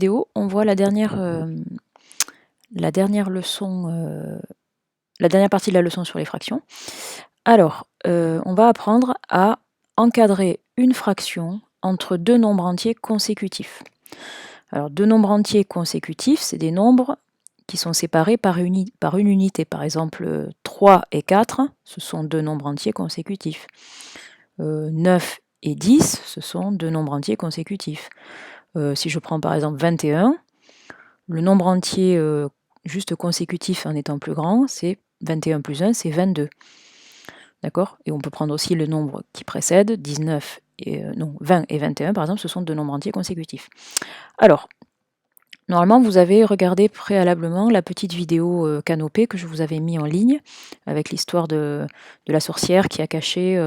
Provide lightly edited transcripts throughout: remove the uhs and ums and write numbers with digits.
vidéo, on voit la dernière leçon, la dernière partie de la leçon sur les fractions. Alors, on va apprendre à encadrer une fraction entre deux nombres entiers consécutifs. Alors, deux nombres entiers consécutifs, c'est des nombres qui sont séparés par une unité. Par exemple, 3 et 4, ce sont deux nombres entiers consécutifs. 9 et 10, ce sont deux nombres entiers consécutifs. Si je prends par exemple 21, le nombre entier juste consécutif en étant plus grand, c'est 21 plus 1, c'est 22. D'accord? Et on peut prendre aussi le nombre qui précède, 19 et, 20 et 21, par exemple, ce sont deux nombres entiers consécutifs. Alors, normalement, vous avez regardé préalablement la petite vidéo canopée que je vous avais mis en ligne, avec l'histoire de la sorcière qui a caché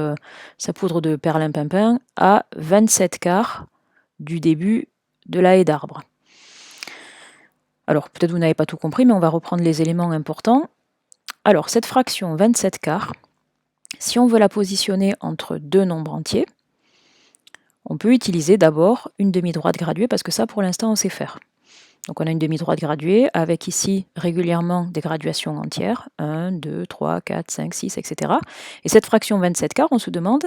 sa poudre de perlimpinpin à 27 quarts du début de la haie d'arbre. Alors, peut-être vous n'avez pas tout compris, mais on va reprendre les éléments importants. Alors, cette fraction 27 quarts, si on veut la positionner entre deux nombres entiers, on peut utiliser d'abord une demi-droite graduée, parce que ça, pour l'instant, on sait faire. Donc on a une demi-droite graduée, avec ici régulièrement des graduations entières, 1, 2, 3, 4, 5, 6, etc. Et cette fraction 27 quarts, on se demande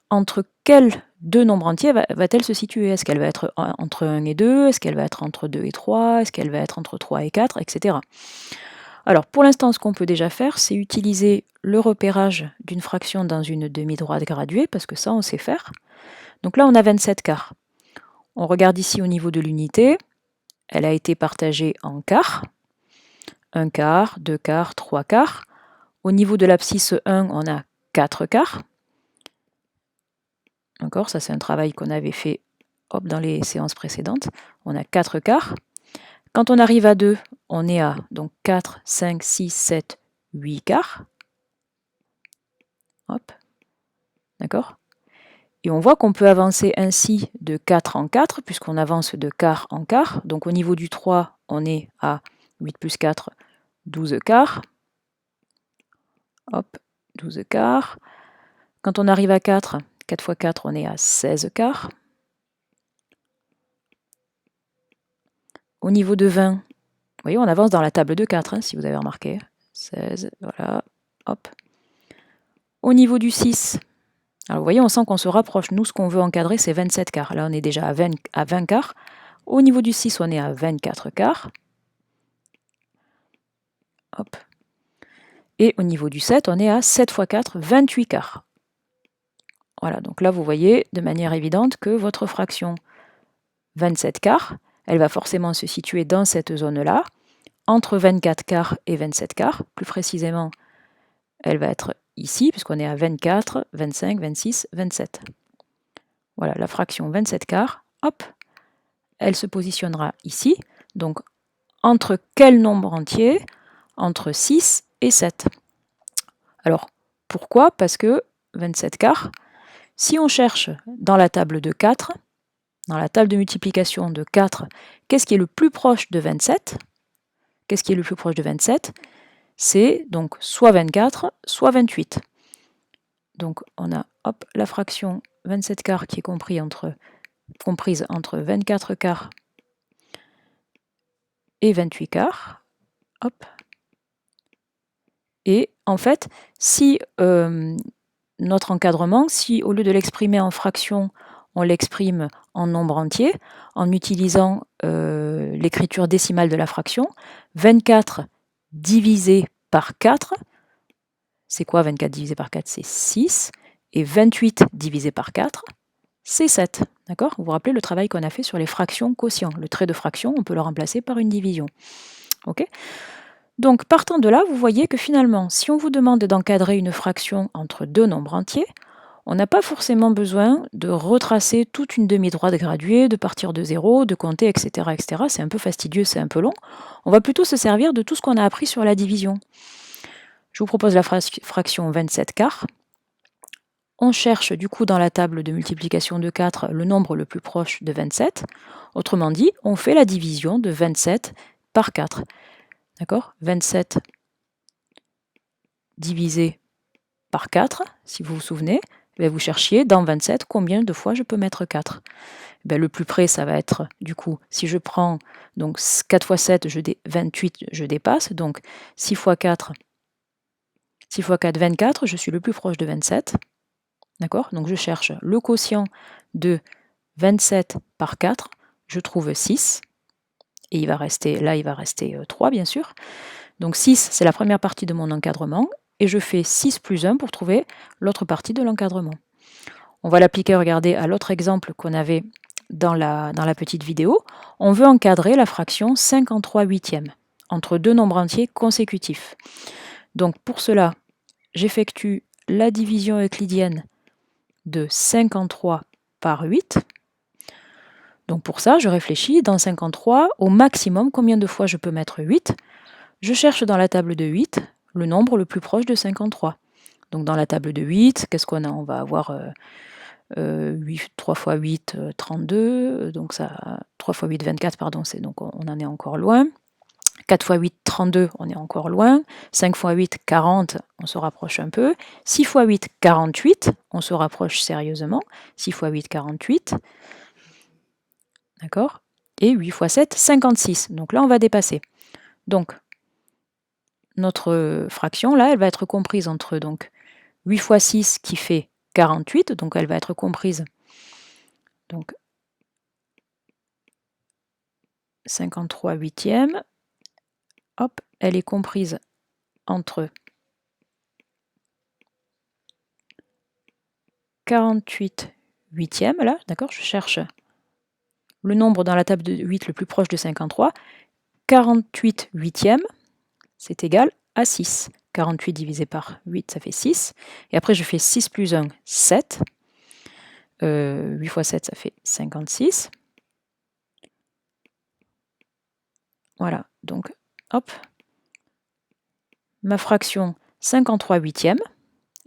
entre quels deux nombres entiers va-t-elle se situer? Est-ce qu'elle va être entre 1 et 2? Est-ce qu'elle va être entre 2 et 3? Est-ce qu'elle va être entre 3 et 4, etc. Alors, pour l'instant, ce qu'on peut déjà faire, c'est utiliser le repérage d'une fraction dans une demi-droite graduée, parce que ça, on sait faire. Donc là, on a 27 quarts. On regarde ici au niveau de l'unité. Elle a été partagée en quarts. 1 quart, 2 quarts, 3 quarts. Au niveau de l'abscisse 1, on a 4 quarts. D'accord, ça c'est un travail qu'on avait fait dans les séances précédentes. On a 4 quarts. Quand on arrive à 2, on est à donc 4, 5, 6, 7, 8 quarts. Hop. D'accord. Et on voit qu'on peut avancer ainsi de 4 en 4, puisqu'on avance de quart en quart. Donc au niveau du 3, on est à 8 plus 4, 12 quarts. Hop, 12 quarts. Quand on arrive à 4, 4 fois 4, on est à 16 quarts. Au niveau de 20, vous voyez, on avance dans la table de 4, hein, si vous avez remarqué. 16, voilà, hop. Au niveau du 6, alors vous voyez, on sent qu'on se rapproche. Nous, ce qu'on veut encadrer, c'est 27 quarts. Là, on est déjà à 20 quarts. Au niveau du 6, on est à 24 quarts. Hop. Et au niveau du 7, on est à 7 fois 4, 28 quarts. Voilà, donc là, vous voyez de manière évidente que votre fraction 27 quarts, elle va forcément se situer dans cette zone-là, entre 24 quarts et 27 quarts. Plus précisément, elle va être ici, puisqu'on est à 24, 25, 26, 27. Voilà, la fraction 27 quarts, hop, elle se positionnera ici. Donc, entre quel nombre entier? Entre 6 et 7. Alors, pourquoi? Parce que 27 quarts, si on cherche dans la table de 4, dans la table de multiplication de 4, qu'est-ce qui est le plus proche de 27? Qu'est-ce qui est le plus proche de 27? C'est donc soit 24, soit 28. Donc on a hop, la fraction 27 quarts qui est comprise entre 24 quarts et 28 quarts. Hop. Et en fait, si notre encadrement, si au lieu de l'exprimer en fraction, on l'exprime en nombre entier, en utilisant l'écriture décimale de la fraction, 24 divisé par 4, c'est quoi 24 divisé par 4? C'est 6. Et 28 divisé par 4, c'est 7. D'accord? Vous vous rappelez le travail qu'on a fait sur les fractions quotients. Le trait de fraction, on peut le remplacer par une division. Ok? Donc, partant de là, vous voyez que finalement, si on vous demande d'encadrer une fraction entre deux nombres entiers, on n'a pas forcément besoin de retracer toute une demi-droite graduée, de partir de zéro, de compter, etc. etc. C'est un peu fastidieux, c'est un peu long. On va plutôt se servir de tout ce qu'on a appris sur la division. Je vous propose la fraction 27 quarts. On cherche du coup dans la table de multiplication de 4 le nombre le plus proche de 27. Autrement dit, on fait la division de 27 par 4. D'accord? 27 divisé par 4, si vous vous souvenez. Ben, vous cherchiez dans 27 combien de fois je peux mettre 4. Ben, le plus près, ça va être, du coup, si je prends donc 4 fois 7, 28, je dépasse. Donc 6 fois 4, 6 fois 4, 24, je suis le plus proche de 27. D'accord? Donc je cherche le quotient de 27 par 4, je trouve 6. Et il va rester 3, bien sûr. Donc 6, c'est la première partie de mon encadrement. Et je fais 6 plus 1 pour trouver l'autre partie de l'encadrement. On va l'appliquer, regardez, à l'autre exemple qu'on avait dans la petite vidéo. On veut encadrer la fraction 53 huitièmes entre deux nombres entiers consécutifs. Donc pour cela, j'effectue la division euclidienne de 53 par 8. Donc pour ça, je réfléchis, dans 53, au maximum, combien de fois je peux mettre 8? Je cherche dans la table de 8 le nombre le plus proche de 53. Donc dans la table de 8, qu'est-ce qu'on a? On va avoir 3 fois 8, 32, donc ça, 3 fois 8, 24, pardon, donc on en est encore loin. 4 fois 8, 32, on est encore loin. 5 fois 8, 40, on se rapproche un peu. 6 fois 8, 48, on se rapproche sérieusement. 6 fois 8, 48. D'accord? Et 8 fois 7, 56. Donc là, on va dépasser. Donc, notre fraction, là, elle va être comprise entre donc 8 fois 6 qui fait 48, donc elle va être comprise. Donc, 53 huitièmes, hop, elle est comprise entre 48 huitièmes, là, d'accord, je cherche le nombre dans la table de 8 le plus proche de 53. 48 huitièmes, c'est égal à 6. 48 divisé par 8, ça fait 6. Et après, je fais 6 plus 1, 7. 8 fois 7, ça fait 56. Voilà, donc, hop, ma fraction 53 huitièmes,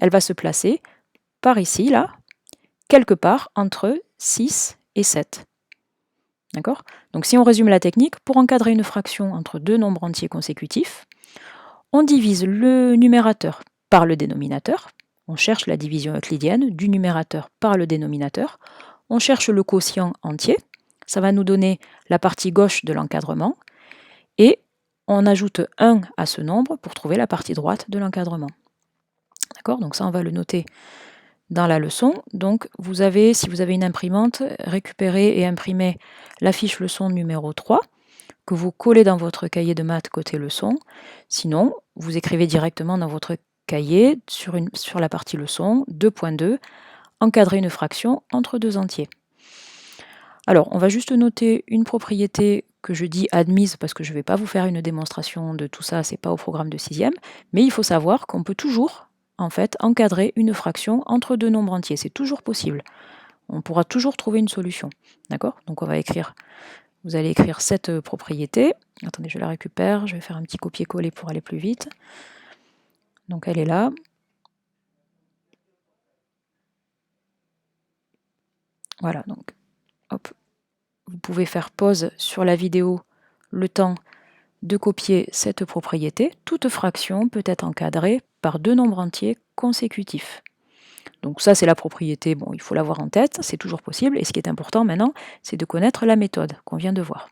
elle va se placer par ici, là, quelque part entre 6 et 7. D'accord? Donc si on résume la technique, pour encadrer une fraction entre deux nombres entiers consécutifs, on divise le numérateur par le dénominateur, on cherche la division euclidienne du numérateur par le dénominateur, on cherche le quotient entier, ça va nous donner la partie gauche de l'encadrement, et on ajoute 1 à ce nombre pour trouver la partie droite de l'encadrement. D'accord? Donc ça, on va le noter dans la leçon. Donc vous avez, si vous avez une imprimante, récupérez et imprimez la fiche leçon numéro 3 que vous collez dans votre cahier de maths côté leçon. Sinon, vous écrivez directement dans votre cahier sur la partie leçon 2.2, encadrer une fraction entre deux entiers. Alors, on va juste noter une propriété que je dis admise parce que je ne vais pas vous faire une démonstration de tout ça, c'est pas au programme de 6e, mais il faut savoir qu'on peut toujours en fait encadrer une fraction entre deux nombres entiers, c'est toujours possible. On pourra toujours trouver une solution. D'accord? Donc on va écrire, vous allez écrire cette propriété. Attendez, je la récupère, je vais faire un petit copier-coller pour aller plus vite. Donc elle est là. Voilà, donc hop, vous pouvez faire pause sur la vidéo le temps de copier cette propriété. Toute fraction peut être encadrée par deux nombres entiers consécutifs. Donc ça, c'est la propriété, bon, il faut l'avoir en tête, c'est toujours possible. Et ce qui est important maintenant, c'est de connaître la méthode qu'on vient de voir.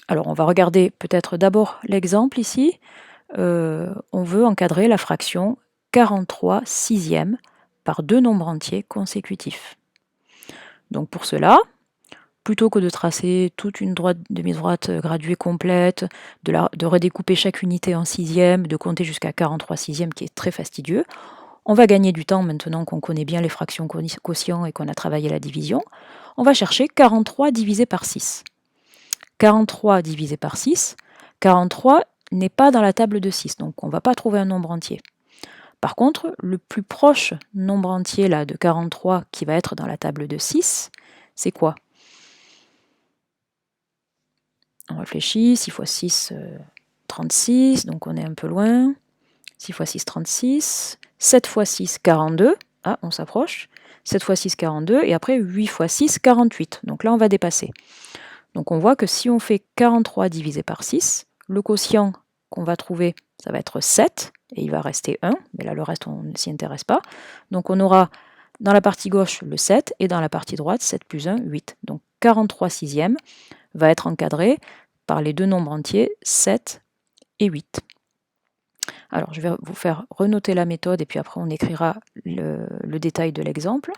Alors, on va regarder peut-être d'abord l'exemple ici. On veut encadrer la fraction 43 sixièmes par deux nombres entiers consécutifs. Donc pour cela, plutôt que de tracer toute une demi-droite graduée complète, de redécouper chaque unité en sixièmes, de compter jusqu'à 43 sixièmes, qui est très fastidieux, on va gagner du temps maintenant qu'on connaît bien les fractions quotients et qu'on a travaillé la division. On va chercher 43 divisé par 6. 43 divisé par 6, 43 n'est pas dans la table de 6, donc on ne va pas trouver un nombre entier. Par contre, le plus proche nombre entier là, de 43 qui va être dans la table de 6, c'est quoi? On réfléchit, 6 fois 6, 36, donc on est un peu loin. 6 fois 6, 36. 7 fois 6, 42. Ah, on s'approche. 7 fois 6, 42. Et après, 8 fois 6, 48. Donc là, on va dépasser. Donc on voit que si on fait 43 divisé par 6, le quotient qu'on va trouver, ça va être 7, et il va rester 1, mais là le reste on ne s'y intéresse pas. Donc on aura dans la partie gauche le 7, et dans la partie droite 7 plus 1, 8. Donc 43 sixièmes va être encadré par les deux nombres entiers 7 et 8. Alors je vais vous faire renoter la méthode, et puis après on écrira le détail de l'exemple.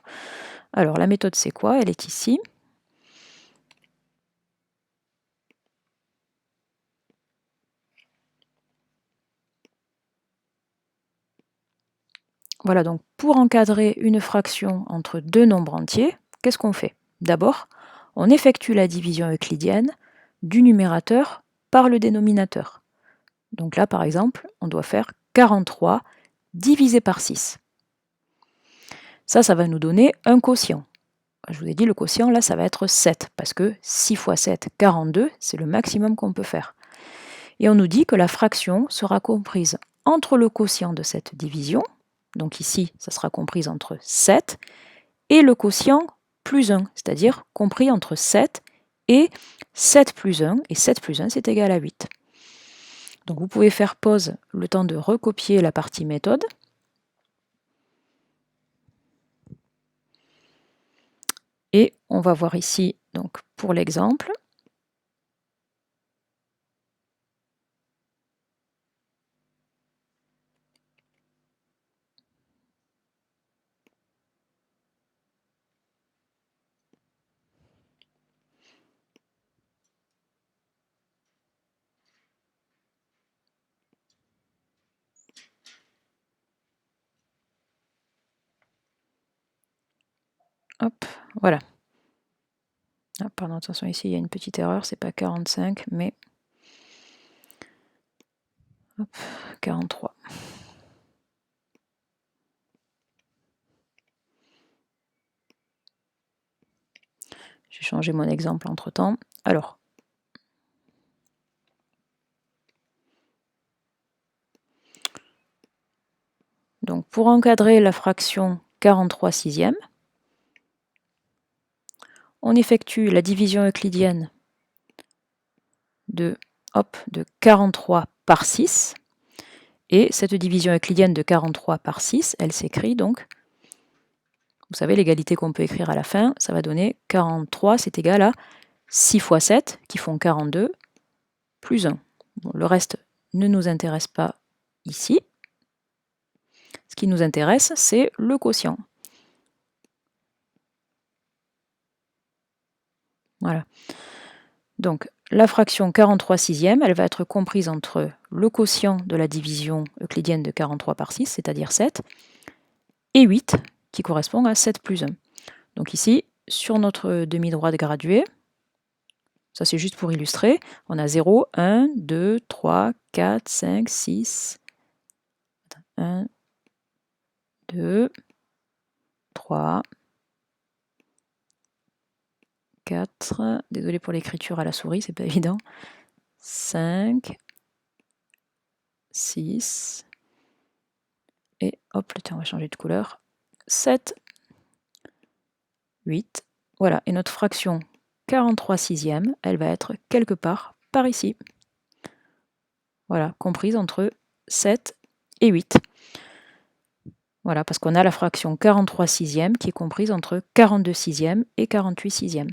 Alors la méthode c'est quoi? Elle est ici. Voilà, donc pour encadrer une fraction entre deux nombres entiers, qu'est-ce qu'on fait? D'abord, on effectue la division euclidienne du numérateur par le dénominateur. Donc là, par exemple, on doit faire 43 divisé par 6. Ça va nous donner un quotient. Je vous ai dit, le quotient, là, ça va être 7, parce que 6 fois 7, 42, c'est le maximum qu'on peut faire. Et on nous dit que la fraction sera comprise entre le quotient de cette division, donc ici, ça sera comprise entre 7, et le quotient plus 1, c'est-à-dire compris entre 7 et 7 plus 1, et 7 plus 1, c'est égal à 8. Donc vous pouvez faire pause le temps de recopier la partie méthode. Et on va voir ici, donc pour l'exemple, hop, voilà. Ah, pardon, attention, ici il y a une petite erreur, c'est pas 45, mais hop, 43. J'ai changé mon exemple entre-temps. Alors, donc pour encadrer la fraction 43 sixièmes, on effectue la division euclidienne de 43 par 6. Et cette division euclidienne de 43 par 6, elle s'écrit donc, vous savez, l'égalité qu'on peut écrire à la fin, ça va donner 43, c'est égal à 6 fois 7, qui font 42, plus 1. Bon, le reste ne nous intéresse pas ici. Ce qui nous intéresse, c'est le quotient. Voilà. Donc, la fraction 43 sixièmes, elle va être comprise entre le quotient de la division euclidienne de 43 par 6, c'est-à-dire 7, et 8, qui correspond à 7 plus 1. Donc ici, sur notre demi-droite graduée, ça c'est juste pour illustrer, on a 0, 1, 2, 3, 4, 5, 6, 1, 2, 3, 4, désolé pour l'écriture à la souris, c'est pas évident, 5, 6, et hop, tiens, on va changer de couleur, 7, 8, voilà, et notre fraction 43 sixièmes, elle va être quelque part par ici. Voilà, comprise entre 7 et 8. Voilà, parce qu'on a la fraction 43 sixièmes qui est comprise entre 42 sixièmes et 48 sixièmes.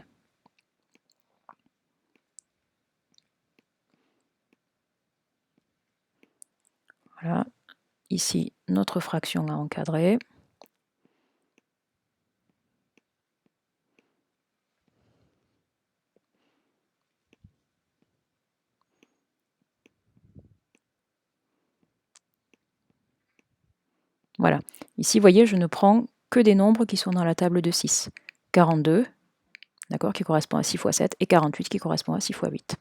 Voilà, ici notre fraction à encadrer. Voilà, ici vous voyez, je ne prends que des nombres qui sont dans la table de 6. 42, d'accord, qui correspond à 6 fois 7, et 48 qui correspond à 6 fois 8.